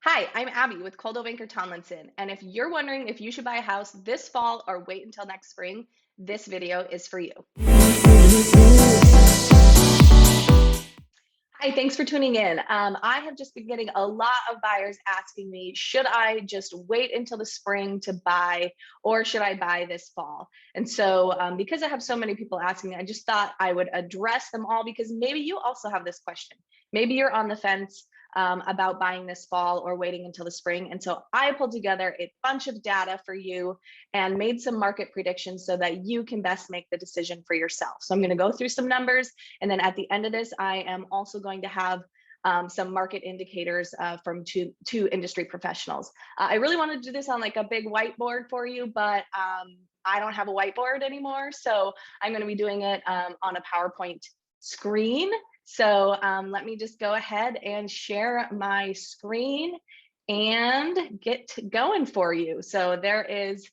Hi, I'm Abby with Coldwell Banker Tomlinson, and if you're wondering if you should buy a house this fall or wait until next spring, this video is for you. Hi, thanks for tuning in. I have just been getting a lot of buyers asking me, should I just wait until the spring to buy or should I buy this fall? And so, because I have so many people asking me, I just thought I would address them all because maybe you also have this question. Maybe you're on the fence about buying this fall or waiting until the spring. And so I pulled together a bunch of data for you and made some market predictions so that you can best make the decision for yourself. So I'm going to go through some numbers. And then at the end of this, I am also going to have some market indicators from two industry professionals. I really want to do this on like a big whiteboard for you, but I don't have a whiteboard anymore. So I'm going to be doing it on a PowerPoint screen. So let me just go ahead and share my screen and get going for you. So there is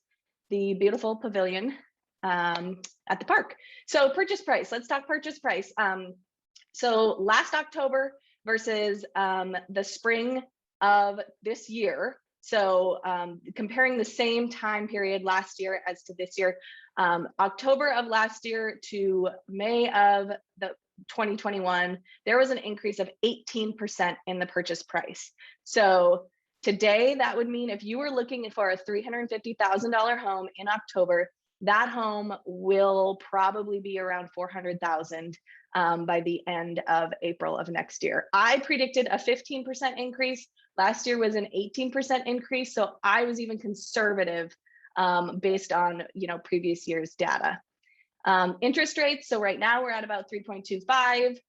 the beautiful pavilion at the park. So purchase price, let's talk purchase price. So last October versus the spring of this year. So comparing the same time period last year as to this year, October of last year to May of the 2021, there was an increase of 18% in the purchase price. So today, that would mean if you were looking for a $350,000 home in October, that home will probably be around 400,000 by the end of April of next year. I predicted a 15% increase. Last year was an 18% increase, so I was even conservative based on previous year's data. Interest rates. So right now we're at about 3.25.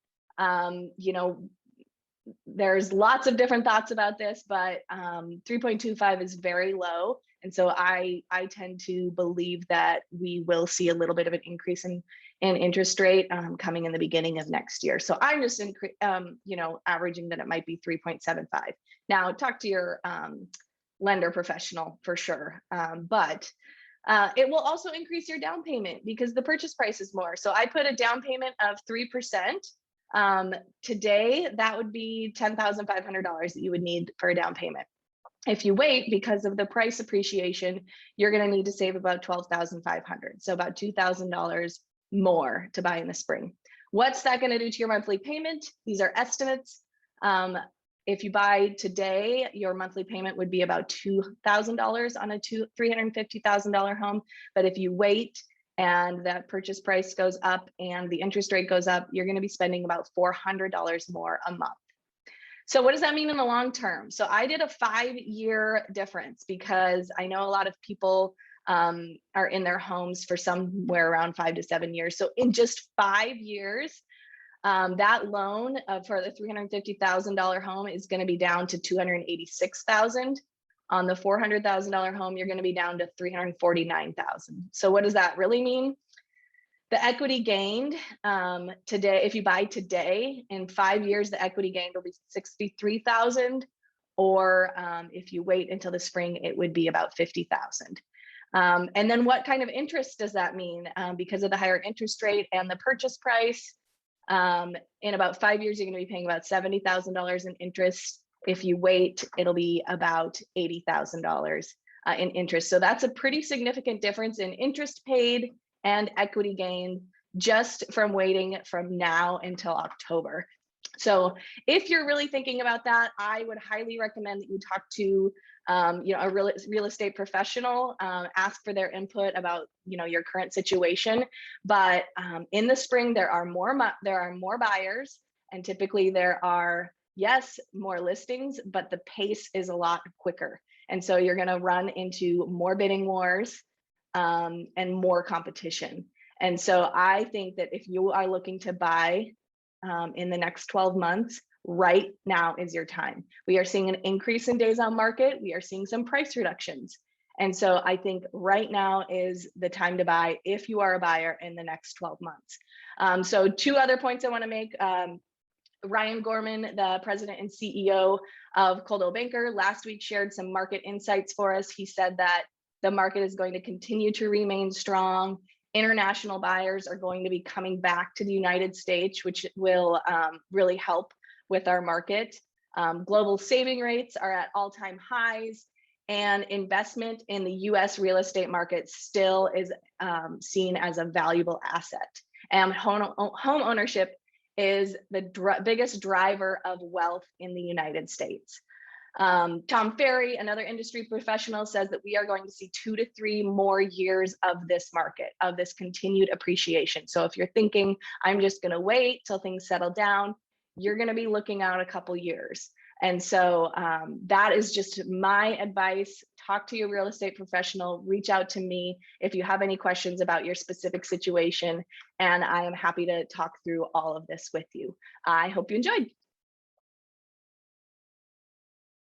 There's lots of different thoughts about this, but 3.25 is very low. And so I tend to believe that we will see a little bit of an increase in interest rate coming in the beginning of next year. So I'm just averaging that it might be 3.75. Now talk to your lender professional for sure. But it will also increase your down payment because the purchase price is more. So I put a down payment of 3%. Today, that would be $10,500 that you would need for a down payment. If you wait, because of the price appreciation, you're going to need to save about $12,500, so about $2,000 more to buy in the spring. What's that going to do to your monthly payment? These are estimates. If you buy today, your monthly payment would be about $2,000 on a $350,000 home. But if you wait and that purchase price goes up and the interest rate goes up, you're going to be spending about $400 more a month. So what does that mean in the long term? So I did a 5-year difference because I know a lot of people are in their homes for somewhere around 5 to 7 years. So in just 5 years, that loan for the $350,000 home is going to be down to $286,000. On the $400,000 home, you're going to be down to $349,000. So what does that really mean? The equity gained today, if you buy today, in 5 years, the equity gained will be $63,000. Or if you wait until the spring, it would be about $50,000. And then what kind of interest does that mean? Because of the higher interest rate and the purchase price, in about 5 years, you're going to be paying about $70,000 in interest. If you wait, it'll be about $80,000 in interest. So that's a pretty significant difference in interest paid and equity gain just from waiting from now until October. So if you're really thinking about that, I would highly recommend that you talk to a real estate professional, ask for their input about your current situation. But in the spring, there are more buyers, and typically there are more listings, but the pace is a lot quicker, and so you're going to run into more bidding wars and more competition. And so I think that if you are looking to buy in the next 12 months, right now is your time. We are seeing an increase in days on market. We are seeing some price reductions. And so I think right now is the time to buy if you are a buyer in the next 12 months. So two other points I want to make. Ryan Gorman, the president and CEO of Coldwell Banker, last week shared some market insights for us. He said that the market is going to continue to remain strong. International buyers are going to be coming back to the United States, which will really help with our market. Global saving rates are at all-time highs, and investment in the US real estate market still is seen as a valuable asset. And home ownership is the biggest driver of wealth in the United States. Tom Ferry, another industry professional, says that we are going to see 2 to 3 more years of this market, of this continued appreciation. So if you're thinking, I'm just going to wait till things settle down, you're going to be looking out a couple years. And so that is just my advice. Talk to your real estate professional, reach out to me if you have any questions about your specific situation, and I am happy to talk through all of this with you. I hope you enjoyed.